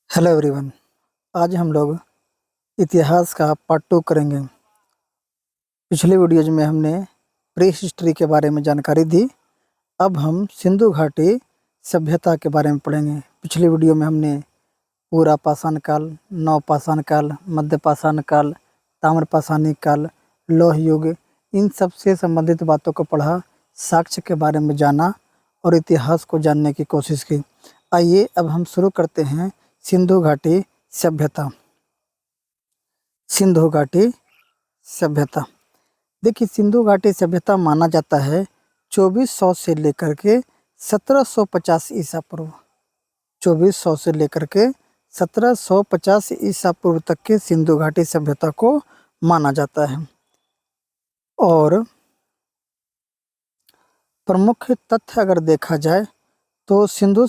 Hello everyone. आज हम लोग इतिहास का पार्ट 2 करेंगे। पिछले वीडियोज में हमने प्री हिस्ट्री के बारे में जानकारी दी। अब हम सिंधु घाटी सभ्यता के बारे में पढ़ेंगे। पिछले वीडियो में हमने पूरा पाषाण काल, नवपाषाण काल, मध्य पाषाण काल, ताम्रपाषाणी काल, लौह युग, इन सब से संबंधित बातों को पढ़ा, साक्ष्य के बारे में जाना और इतिहास को जानने की कोशिश की। आइए अब हम शुरू करते हैं सिंधु घाटी सभ्यता। सिंधु घाटी सभ्यता, देखिए सिंधु घाटी सभ्यता माना जाता है 2400 से लेकर के 1750 ईसा पूर्व। 2400 से लेकर के 1750 ईसा पूर्व तक के सिंधु घाटी सभ्यता को माना जाता है। और प्रमुख तथ्य अगर देखा जाए तो सिंधु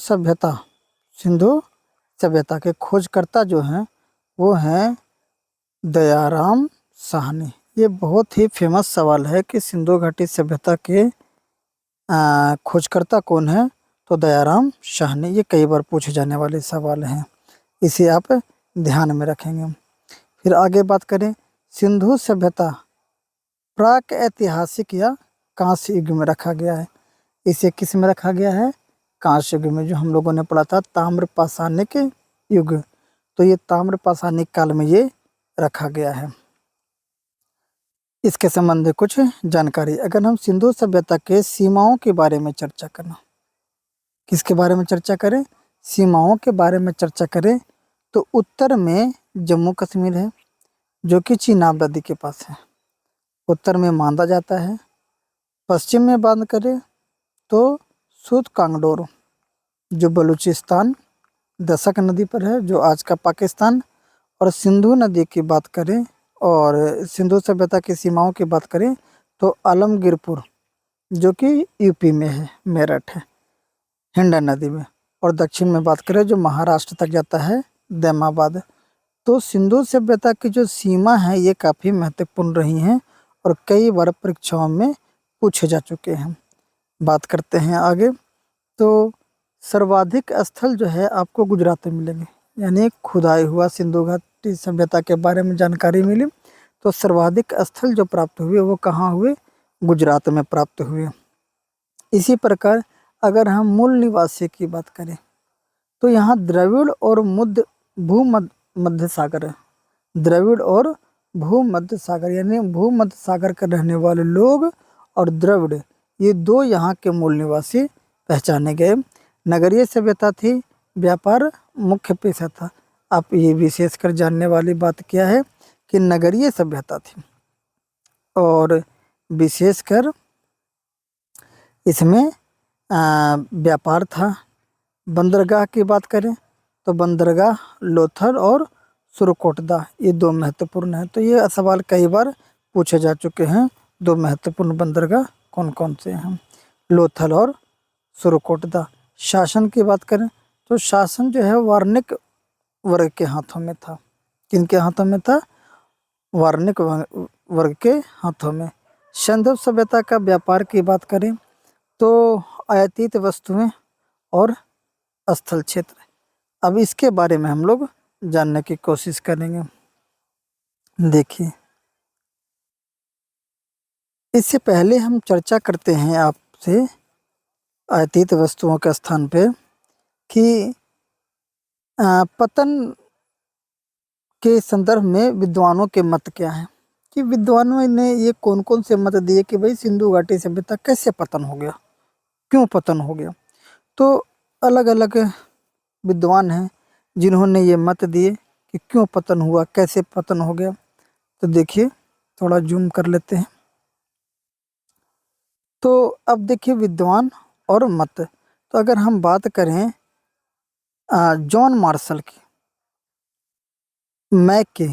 सभ्यता के खोजकर्ता जो हैं वो हैं दयाराम साहनी। ये बहुत ही फेमस सवाल है कि सिंधु घाटी सभ्यता के खोजकर्ता कौन है, तो दयाराम साहनी। ये कई बार पूछे जाने वाले सवाल हैं, इसे आप ध्यान में रखेंगे। फिर आगे बात करें, सिंधु सभ्यता प्राक ऐतिहासिक या कांस्य युग में रखा गया है। इसे किस में रखा गया है? कांस्य युग में, जो हम लोगों ने पढ़ा था ताम्रपाषाणिक युग। तो ये ताम्रपाषाणिक काल में ये रखा गया है। इसके संबंध में कुछ जानकारी, अगर हम सिंधु सभ्यता के सीमाओं के बारे में चर्चा करना, किसके बारे में चर्चा करें? सीमाओं के बारे में चर्चा करें तो उत्तर में जम्मू कश्मीर है जो कि चीनाब नदी के पास है, उत्तर में मांदा जाता है। पश्चिम में बात करें तो सूत कांगडोर जो बलूचिस्तान दशक नदी पर है, जो आज का पाकिस्तान। और सिंधु नदी की बात करें और सिंधु सभ्यता की सीमाओं की बात करें तो आलमगीरपुर जो कि यूपी में है, मेरठ है, हिंडन नदी में। और दक्षिण में बात करें जो महाराष्ट्र तक जाता है, दैमाबाद। तो सिंधु सभ्यता की जो सीमा है ये काफ़ी महत्वपूर्ण रही हैं और कई बार परीक्षाओं में पूछे जा चुके हैं। बात करते हैं आगे, तो सर्वाधिक स्थल जो है आपको गुजरात में मिलेंगे, यानी खुदाई हुआ सिंधु घाटी सभ्यता के बारे में जानकारी मिली तो सर्वाधिक स्थल जो प्राप्त हुए वो कहाँ हुए? गुजरात में प्राप्त हुए। इसी प्रकार अगर हम मूल निवासी की बात करें तो यहाँ द्रविड़ और भूमध्य सागर है। द्रविड़ और भूमध्य सागर यानी भूमध्य सागर के रहने वाले लोग और द्रविड़, ये दो यहाँ के मूल निवासी पहचाने गए। नगरीय सभ्यता थी, व्यापार मुख्य पेशा था। आप ये विशेषकर जानने वाली बात क्या है कि नगरीय सभ्यता थी और विशेषकर इसमें व्यापार था। बंदरगाह की बात करें तो बंदरगाह लोथल और सुरकोटदा, ये दो महत्वपूर्ण हैं। तो ये सवाल कई बार पूछे जा चुके हैं, दो महत्वपूर्ण बंदरगाह कौन कौन से हैं? लोथल और सुरकोटदा। शासन की बात करें तो शासन जो है वार्निक वर्ग के हाथों में था। किनके हाथों में था? वार्निक वर्ग के हाथों में। सिंधु सभ्यता का व्यापार की बात करें तो आयातित वस्तुएं और स्थल क्षेत्र। अब इसके बारे में हम लोग जानने की कोशिश करेंगे। देखिए, इससे पहले हम चर्चा करते हैं आपसे आयातित वस्तुओं के स्थान पे कि पतन के संदर्भ में विद्वानों के मत क्या हैं, कि विद्वानों ने ये कौन कौन से मत दिए कि भाई सिंधु घाटी सभ्यता कैसे पतन हो गया, क्यों पतन हो गया। तो अलग अलग विद्वान हैं जिन्होंने ये मत दिए कि क्यों पतन हुआ, कैसे पतन हो गया। तो देखिए, थोड़ा जूम कर लेते हैं। तो अब देखिए विद्वान और मत, तो अगर हम बात करें जॉन मार्शल की, मैक के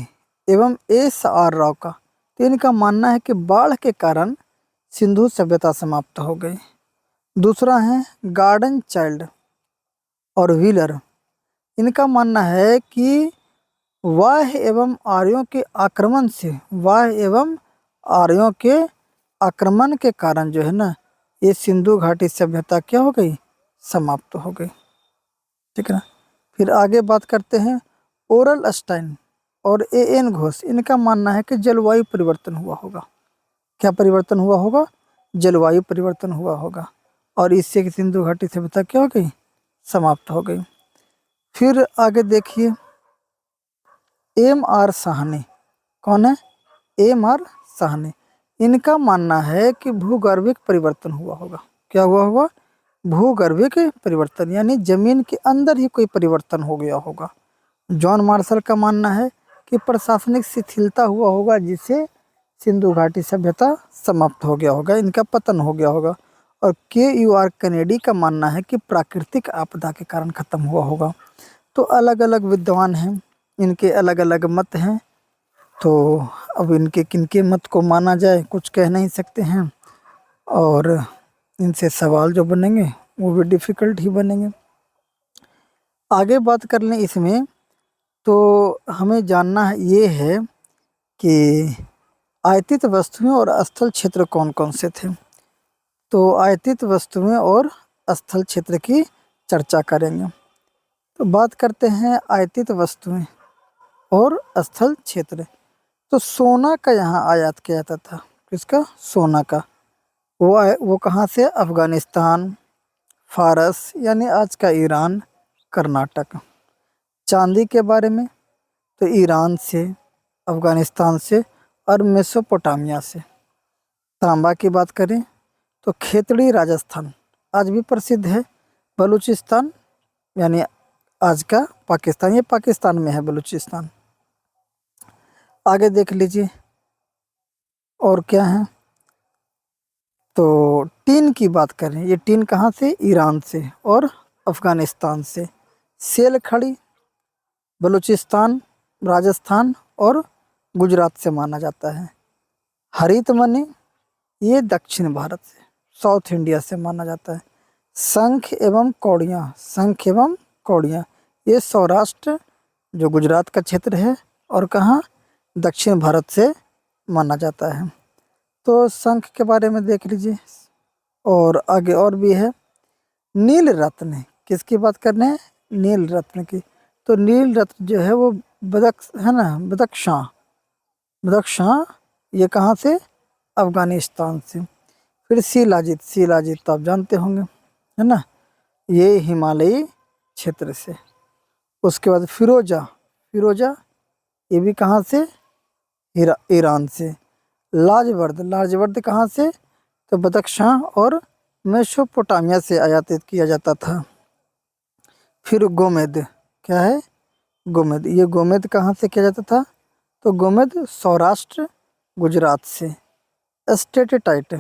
एवं एस.आर. राव का, तो इनका मानना है कि बाढ़ के कारण सिंधु सभ्यता समाप्त हो गई। दूसरा है गार्डन चाइल्ड और व्हीलर, इनका मानना है कि वाह्य एवं आर्यों के आक्रमण से, वाह्य एवं आर्यों के आक्रमण के कारण जो है ना, ये सिंधु घाटी सभ्यता क्या हो गई? समाप्त हो गई। ठीक है ना। फिर आगे बात करते हैं ओरल स्टाइन और एएन घोष, इनका मानना है कि जलवायु परिवर्तन हुआ होगा। क्या परिवर्तन हुआ होगा? जलवायु परिवर्तन हुआ होगा, और इससे कि सिंधु घाटी सभ्यता क्या हो गई? समाप्त हो गई। फिर आगे देखिए एम आर साहनी, कौन है? एम आर साहनी, इनका मानना है कि भूगर्भिक परिवर्तन हुआ होगा। क्या हुआ होगा? भूगर्भिक परिवर्तन, यानी जमीन के अंदर ही कोई परिवर्तन हो गया होगा। जॉन मार्शल का मानना है कि प्रशासनिक शिथिलता हुआ होगा, जिससे सिंधु घाटी सभ्यता समाप्त हो गया होगा, इनका पतन हो गया होगा। और KUR कैनेडी का मानना है कि प्राकृतिक आपदा के कारण खत्म हुआ होगा। तो अलग अलग विद्वान हैं, इनके अलग अलग मत हैं। तो अब इनके किनके मत को माना जाए कुछ कह नहीं सकते हैं, और इनसे सवाल जो बनेंगे वो भी डिफ़िकल्ट ही बनेंगे। आगे बात कर लें इसमें, तो हमें जानना ये है कि आयतित वस्तुएं और स्थल क्षेत्र कौन कौन से थे। तो आयतित वस्तुएं और स्थल क्षेत्र की चर्चा करेंगे। तो बात करते हैं आयतित वस्तुएं और स्थल क्षेत्र। तो सोना का यहाँ आयात किया जाता था। किसका? सोना का। वो कहाँ से? अफ़गानिस्तान, फारस यानी आज का ईरान, कर्नाटक। चांदी के बारे में तो ईरान से, अफ़गानिस्तान से और मेसोपोटामिया से। तांबा की बात करें तो खेतड़ी राजस्थान, आज भी प्रसिद्ध है। बलूचिस्तान यानी आज का पाकिस्तान, ये पाकिस्तान में है बलूचिस्तान। आगे देख लीजिए और क्या है। तो टीन की बात करें, ये टीन कहाँ से? ईरान से और अफ़गानिस्तान से। सेल खड़ी बलूचिस्तान, राजस्थान और गुजरात से माना जाता है। हरित मणि ये दक्षिण भारत से, साउथ इंडिया से माना जाता है। शंख एवं कौड़ियाँ, शंख एवं कौड़ियाँ ये सौराष्ट्र जो गुजरात का क्षेत्र है, और कहाँ? दक्षिण भारत से माना जाता है। तो शंख के बारे में देख लीजिए, और आगे और भी है। नील रत्न, किसकी बात कर रहे हैं? नील रत्न की। तो नील रत्न जो है वो है ना, बदख्शां, बदख्शां ये कहाँ से? अफ़गानिस्तान से। फिर शिलाजीत, शिलाजीत तो आप जानते होंगे, है ना, ये हिमालयी क्षेत्र से। उसके बाद फिरोजा, फिरोजा ये भी कहाँ से? ईरान से। लाजवर्द, लाजवर्द कहाँ से? तो बदख्शां और मेसोपोटामिया से आयातित किया जाता था। फिर गोमेद, क्या है? गोमेद, ये गोमेद कहाँ से किया जाता था? तो गोमेद सौराष्ट्र गुजरात से। स्टेटेटाइट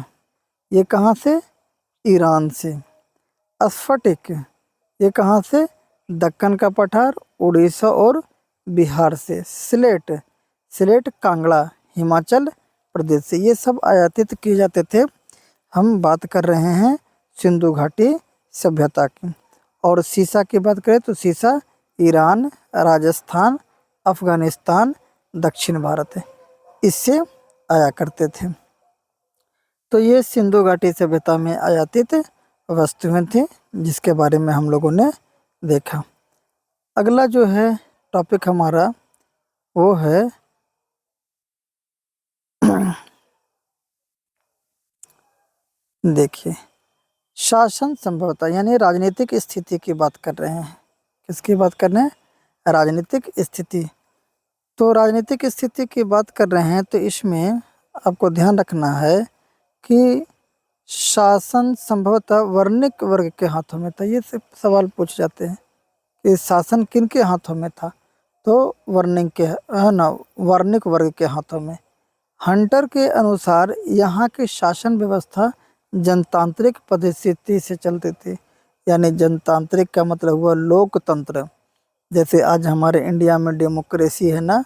ये कहाँ से? ईरान से। स्फटिक ये कहाँ से? दक्कन का पठार, उड़ीसा और बिहार से। स्लेट, स्लेट कांगड़ा, हिमाचल प्रदेश से। ये सब आयातित किए जाते थे। हम बात कर रहे हैं सिंधु घाटी सभ्यता की। और सीसा की बात करें तो सीसा ईरान, राजस्थान, अफ़गानिस्तान, दक्षिण भारत है, इससे आया करते थे। तो ये सिंधु घाटी सभ्यता में आयातित वस्तुएं थी, जिसके बारे में हम लोगों ने देखा। अगला जो है टॉपिक हमारा वो है देखिए शासन संभवता, यानी राजनीतिक स्थिति की बात कर रहे हैं। किसकी बात कर रहे हैं? राजनीतिक स्थिति। तो राजनीतिक स्थिति की बात कर रहे हैं, तो इसमें आपको ध्यान रखना है कि शासन संभवतः वर्णिक वर्ग के हाथों में था। ये सब सवाल पूछ जाते हैं कि शासन किन के हाथों में था, तो वर्णिक के, है ना, वर्णिक वर्ग के हाथों में। हंटर के अनुसार यहाँ की शासन व्यवस्था जनतांत्रिक पद्धति से चलती थी। यानी जनतांत्रिक का मतलब हुआ लोकतंत्र। जैसे आज हमारे इंडिया में डेमोक्रेसी है ना,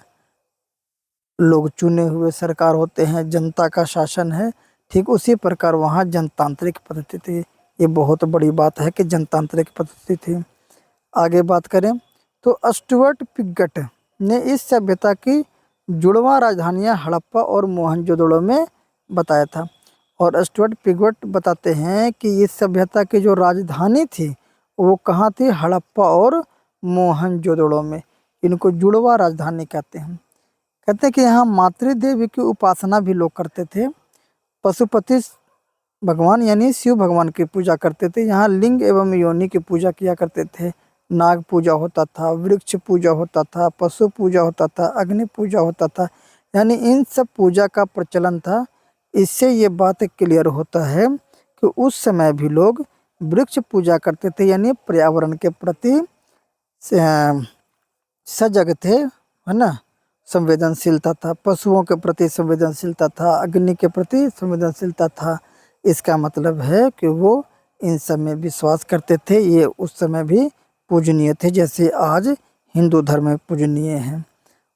लोग चुने हुए सरकार होते हैं, जनता का शासन है, ठीक उसी प्रकार वहाँ जनतांत्रिक पद्धति थी। ये बहुत बड़ी बात है कि जनतांत्रिक पद्धति थी। आगे बात करें तो स्टुअर्ट पिगट ने इस सभ्यता की जुड़वा राजधानियाँ हड़प्पा और मोहनजोदड़ो में बताया था। और स्टुअर्ट पिगट बताते हैं कि इस सभ्यता की जो राजधानी थी वो कहाँ थी? हड़प्पा और मोहनजोदड़ो में। इनको जुड़वा राजधानी कहते हैं। कहते हैं कि यहाँ मातृ देवी की उपासना भी लोग करते थे। पशुपति भगवान यानी शिव भगवान की पूजा करते थे। यहाँ लिंग एवं योनि की पूजा किया करते थे। नाग पूजा होता था, वृक्ष पूजा होता था, पशु पूजा होता था, अग्नि पूजा होता था, यानी इन सब पूजा का प्रचलन था। इससे ये बात क्लियर होता है कि उस समय भी लोग वृक्ष पूजा करते थे, यानी पर्यावरण के प्रति सजग थे, है ना। संवेदनशीलता था, पशुओं के प्रति संवेदनशीलता था, अग्नि के प्रति संवेदनशीलता था। इसका मतलब है कि वो इन सब में विश्वास करते थे। ये उस समय भी पूजनीय थे, जैसे आज हिंदू धर्म में पूजनीय हैं।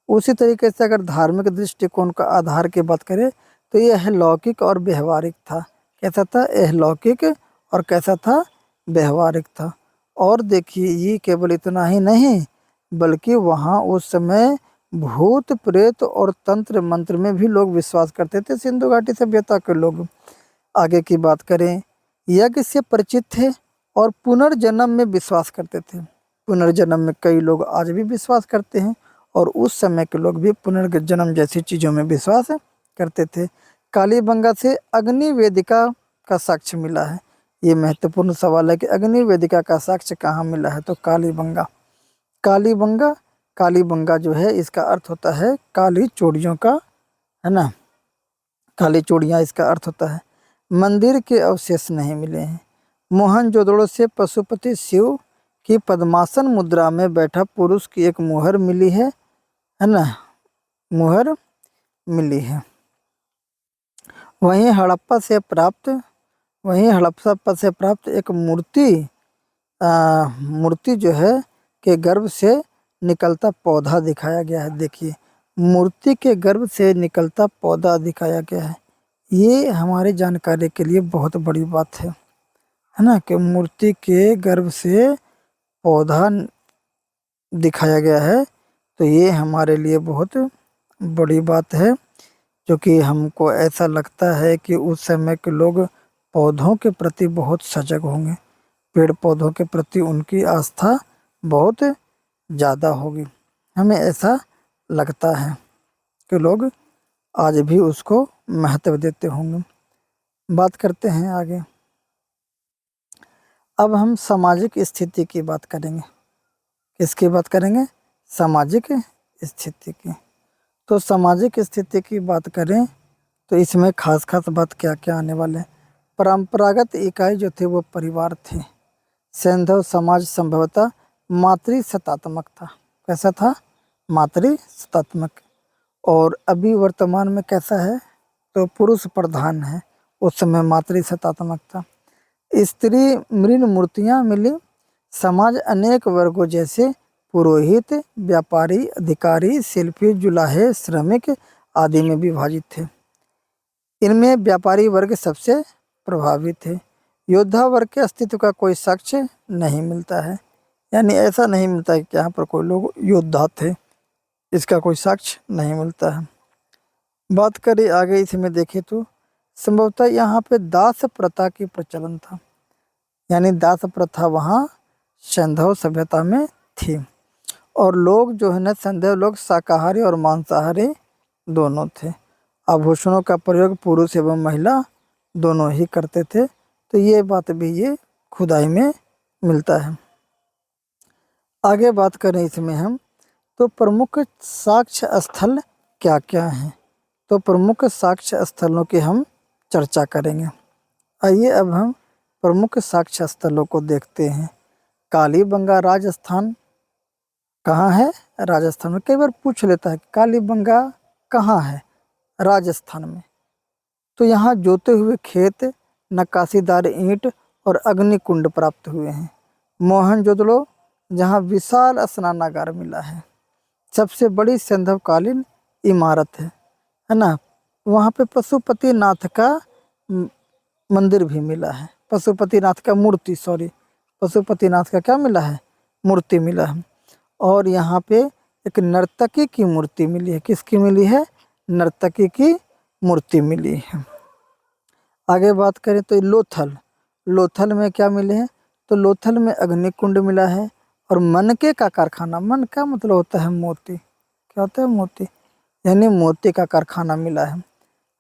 उसी तरीके से अगर धार्मिक दृष्टिकोण का आधार की बात करें तो यह लौकिक और व्यवहारिक था। कैसा था? यह लौकिक और कैसा था? व्यवहारिक था। और देखिए, ये केवल इतना ही नहीं, बल्कि वहाँ उस समय भूत प्रेत और तंत्र मंत्र में भी लोग विश्वास करते थे, सिंधु घाटी सभ्यता के लोग। आगे की बात करें, यज्ञ से परिचित थे और पुनर्जन्म में विश्वास करते थे। पुनर्जन्म में कई लोग आज भी विश्वास करते हैं, और उस समय के लोग भी पुनर्जन्म जैसी चीज़ों में विश्वास करते थे। कालीबंगा से अग्नि वेदिका का साक्ष्य मिला है। ये महत्वपूर्ण सवाल है कि अग्नि वेदिका का साक्ष्य कहाँ मिला है? तो कालीबंगा। कालीबंगा, कालीबंगा जो है इसका अर्थ होता है काली चूड़ियों का, है ना। काली चूड़ियाँ इसका अर्थ होता है। मंदिर के अवशेष नहीं मिले हैं। मोहनजोदड़ो से पशुपति शिव की पद्मासन मुद्रा में बैठा पुरुष की एक मुहर मिली है ना, मुहर मिली है। वहीं हड़प्पा से प्राप्त एक मूर्ति जो है के गर्भ से निकलता पौधा दिखाया गया है। देखिए, मूर्ति के गर्भ से निकलता पौधा दिखाया गया है। ये हमारे जानकारी के लिए बहुत बड़ी बात है ना, कि मूर्ति के गर्भ से पौधा दिखाया गया है। तो ये हमारे लिए बहुत बड़ी बात है, क्योंकि हमको ऐसा लगता है कि उस समय के लोग पौधों के प्रति बहुत सजग होंगे, पेड़ पौधों के प्रति उनकी आस्था बहुत ज़्यादा होगी। हमें ऐसा लगता है कि लोग आज भी उसको महत्व देते होंगे। बात करते हैं आगे। अब हम सामाजिक स्थिति की बात करेंगे। किसकी बात करेंगे? सामाजिक स्थिति की। तो सामाजिक स्थिति की बात करें तो इसमें खास बात क्या क्या आने वाले हैं। परंपरागत इकाई जो थे वो परिवार थे। सैंधव समाज संभवतः मातृसत्तात्मक था। कैसा था? मातृसत्तात्मक। और अभी वर्तमान में कैसा है? तो पुरुष प्रधान है। उस समय मातृसत्तात्मक था। स्त्री मृण मूर्तियाँ मिली। समाज अनेक वर्गों जैसे पुरोहित, व्यापारी, अधिकारी, शिल्पी, जुलाहे, श्रमिक आदि में विभाजित थे। इनमें व्यापारी वर्ग सबसे प्रभावित है। योद्धा वर्ग के अस्तित्व का कोई साक्ष्य नहीं मिलता है, यानी ऐसा नहीं मिलता है कि यहाँ पर कोई लोग योद्धा थे, इसका कोई साक्ष्य नहीं मिलता है। बात करें आगे, इसमें देखें तो संभवतः यहाँ पे दास प्रथा की प्रचलन था, यानी दास प्रथा वहाँ सैंधव सभ्यता में थी। और लोग जो है ना, सैंधव लोग शाकाहारी और मांसाहारी दोनों थे। आभूषणों का प्रयोग पुरुष एवं महिला दोनों ही करते थे। तो ये बात भी ये खुदाई में मिलता है। आगे बात करें इसमें हम, तो प्रमुख साक्ष्य स्थल क्या क्या हैं? तो प्रमुख साक्ष्य स्थलों की हम चर्चा करेंगे। आइए अब हम प्रमुख साक्ष्य स्थलों को देखते हैं। कालीबंगा राजस्थान कहाँ है? राजस्थान में। कई बार पूछ लेता है कि कालीबंगा कहाँ है? राजस्थान में। तो यहाँ जोते हुए खेत, नक्काशीदार ईंट और अग्निकुंड प्राप्त हुए हैं। मोहनजोदड़ो, जहाँ विशाल स्नानागार मिला है, सबसे बड़ी सैंधवकालीन इमारत है ना। वहाँ पे पशुपतिनाथ का मंदिर भी मिला है। पशुपतिनाथ का मूर्ति, पशुपतिनाथ का क्या मिला है? मूर्ति मिला है। और यहाँ पे एक नर्तकी की मूर्ति मिली है। किसकी मिली है? नर्तकी की मूर्ति मिली है। आगे बात करें तो लोथल में क्या मिले हैं? तो लोथल में अग्निकुंड मिला है और मनके का कारखाना, मन का मतलब होता है मोती, क्या होता है मोती, यानी मोती का कारखाना मिला है।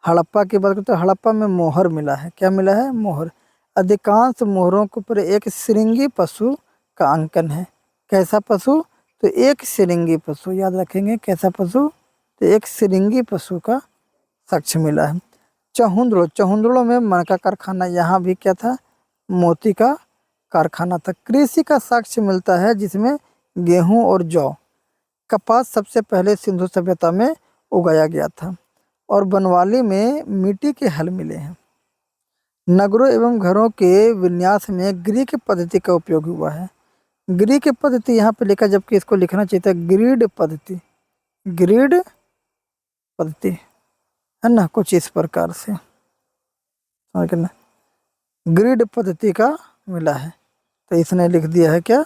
हड़प्पा की बात करते हैं, हड़प्पा में मोहर मिला है, क्या मिला है, मोहर। अधिकांश मोहरों के ऊपर एक श्रृंगी पशु का अंकन है। कैसा पशु, तो एक श्रृंगी पशु, याद रखेंगे कैसा पशु, तो एक श्रृंगी पशु का साक्ष्य मिला है। चहुंद्रो, चहुंद्रों में मन का कारखाना, यहाँ भी क्या था, मोती का कारखाना था। कृषि का साक्ष्य मिलता है जिसमें गेहूं और जौ, कपास सबसे पहले सिंधु सभ्यता में उगाया गया था। और बनवाली में मिट्टी के हल मिले हैं। नगरों एवं घरों के विन्यास में ग्रीक पद्धति का उपयोग हुआ है। ग्रीक पद्धति यहाँ पे लिखा, जबकि इसको लिखना चाहिए था ग्रीड पद्धति, ग्रीड पद्धति, है ना, कुछ इस प्रकार से, समझ गए ना, ग्रीड पद्धति का मिला है, तो इसने लिख दिया है क्या,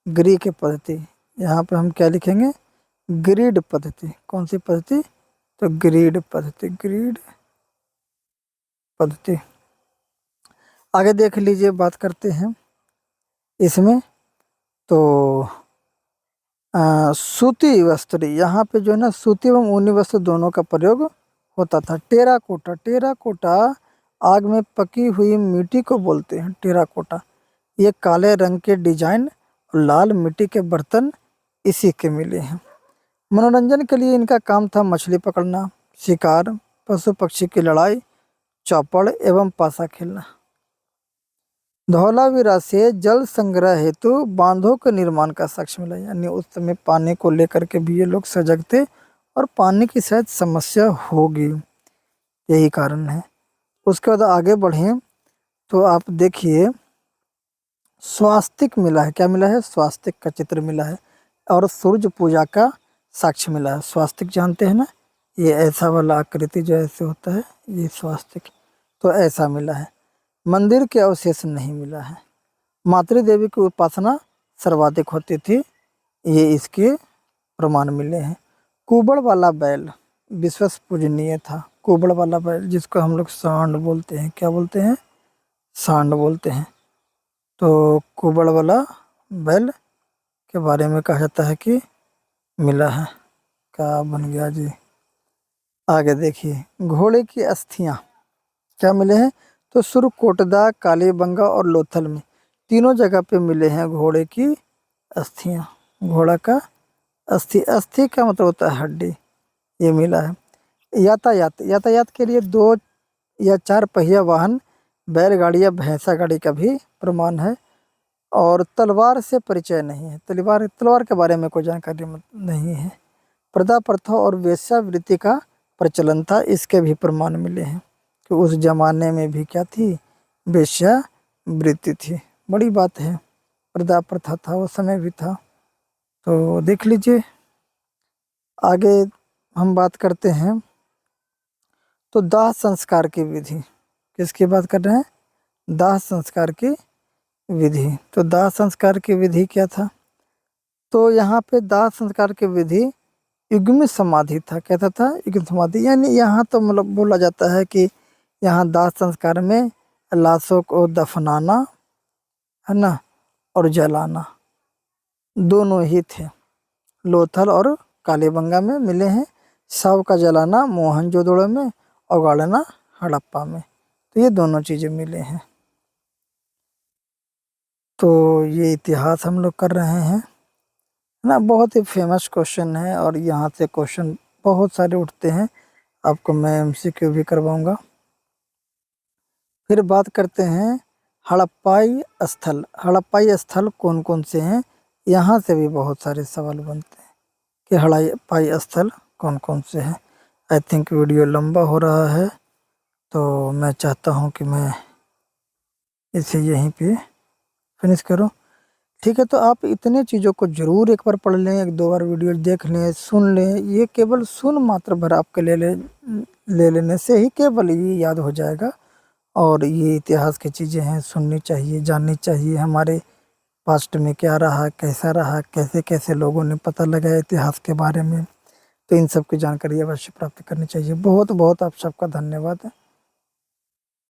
ग्रीक पद्धति। यहाँ पे हम क्या लिखेंगे, ग्रीड पद्धति, कौन सी पद्धति, तो ग्रीड पद्धति, ग्रीड पद्धति। आगे देख लीजिए, बात करते हैं इसमें, तो सूती वस्त्र, यहाँ पे जो है ना सूती एवं ऊनी वस्त्र दोनों का प्रयोग होता था। टेराकोटा, टेराकोटा आग में पकी हुई मिट्टी को बोलते हैं, टेराकोटा। ये काले रंग के डिजाइन और लाल मिट्टी के बर्तन इसी के मिले हैं। मनोरंजन के लिए इनका काम था मछली पकड़ना, शिकार, पशु पक्षी की लड़ाई, चौपड़ एवं पासा खेलना। धौलावीरा से जल संग्रह हेतु बांधों के निर्माण का साक्ष्य मिला, यानी उस समय पानी को लेकर के भी ये लोग सजग थे और पानी की शायद समस्या होगी, यही कारण है। उसके बाद आगे बढ़ें तो आप देखिए, स्वास्तिक मिला है, क्या मिला है, स्वास्तिक का चित्र मिला है, और सूर्य पूजा का साक्ष्य मिला है। स्वास्तिक जानते हैं ना, ये ऐसा वाला आकृति जो ऐसे होता है, ये स्वास्तिक, तो ऐसा मिला है। मंदिर के अवशेष नहीं मिला है। मातृ देवी की उपासना सर्वाधिक होती थी, ये इसके प्रमाण मिले हैं। कुबड़ वाला बैल विश्वस पूजनीय था, कुबड़ वाला बैल जिसको हम लोग सांड बोलते हैं, क्या बोलते हैं, सांड बोलते हैं। तो कुबड़ वाला बैल के बारे में कहा जाता है कि मिला है, क्या बन गया जी। आगे देखिए, घोड़े की अस्थियां क्या मिले हैं, तो सुरकोटदा, कालीबंगा और लोथल में तीनों जगह पे मिले हैं घोड़े की अस्थियां। घोड़ा का अस्थि, अस्थि का मतलब होता है हड्डी, ये मिला है। यातायात, यातायात के लिए 2 या 4 पहिया वाहन, बैलगाड़ी या भैंसा गाड़ी का भी प्रमाण है। और तलवार से परिचय नहीं है, तलवार, तलवार के बारे में कोई जानकारी नहीं है। प्रदा प्रथा और वेश्यावृत्ति का प्रचलन था, इसके भी प्रमाण मिले हैं कि उस जमाने में भी क्या थी, वेश्यावृत्ति थी। बड़ी बात है, प्रदा प्रथा था उस समय भी था। तो देख लीजिए, आगे हम बात करते हैं तो दाह संस्कार की विधि, किसकी बात कर रहे हैं, दाह संस्कार की विधि। तो दाह संस्कार की विधि क्या था, तो यहाँ पे दाह संस्कार की विधि युग्म समाधि था, कहता था युग्म समाधि, यानी यहाँ तो मतलब बोला जाता है कि यहाँ दाह संस्कार में लाशों को दफनाना, है ना, और जलाना दोनों ही थे। लोथल और कालीबंगा में मिले हैं, शव का जलाना मोहनजोदड़ो में और गाड़ना हड़प्पा में, तो ये दोनों चीज़ें मिले हैं। तो ये इतिहास हम लोग कर रहे हैं, है ना, बहुत ही फेमस क्वेश्चन है और यहाँ से क्वेश्चन बहुत सारे उठते हैं, आपको मैं एमसीक्यू भी करवाऊँगा। फिर बात करते हैं हड़प्पाई स्थल, हड़प्पाई स्थल कौन कौन से हैं, यहाँ से भी बहुत सारे सवाल बनते हैं कि हड़प्पाई स्थल कौन कौन से हैं। आई थिंक वीडियो लंबा हो रहा है, तो मैं चाहता हूँ कि मैं इसे यहीं पे फिनिश करूँ, ठीक है। तो आप इतने चीज़ों को ज़रूर एक बार पढ़ लें, 1-2 बार वीडियो देख लें, सुन लें, ये केवल सुन मात्र भर आपके ले लेने से ही केवल ये याद हो जाएगा। और ये इतिहास की चीज़ें हैं, सुननी चाहिए, जाननी चाहिए, हमारे पास्ट में क्या रहा, कैसा रहा, कैसे कैसे लोगों ने पता लगाया इतिहास के बारे में, तो इन सब की जानकारी अवश्य प्राप्त करनी चाहिए। बहुत बहुत आप सबका धन्यवाद।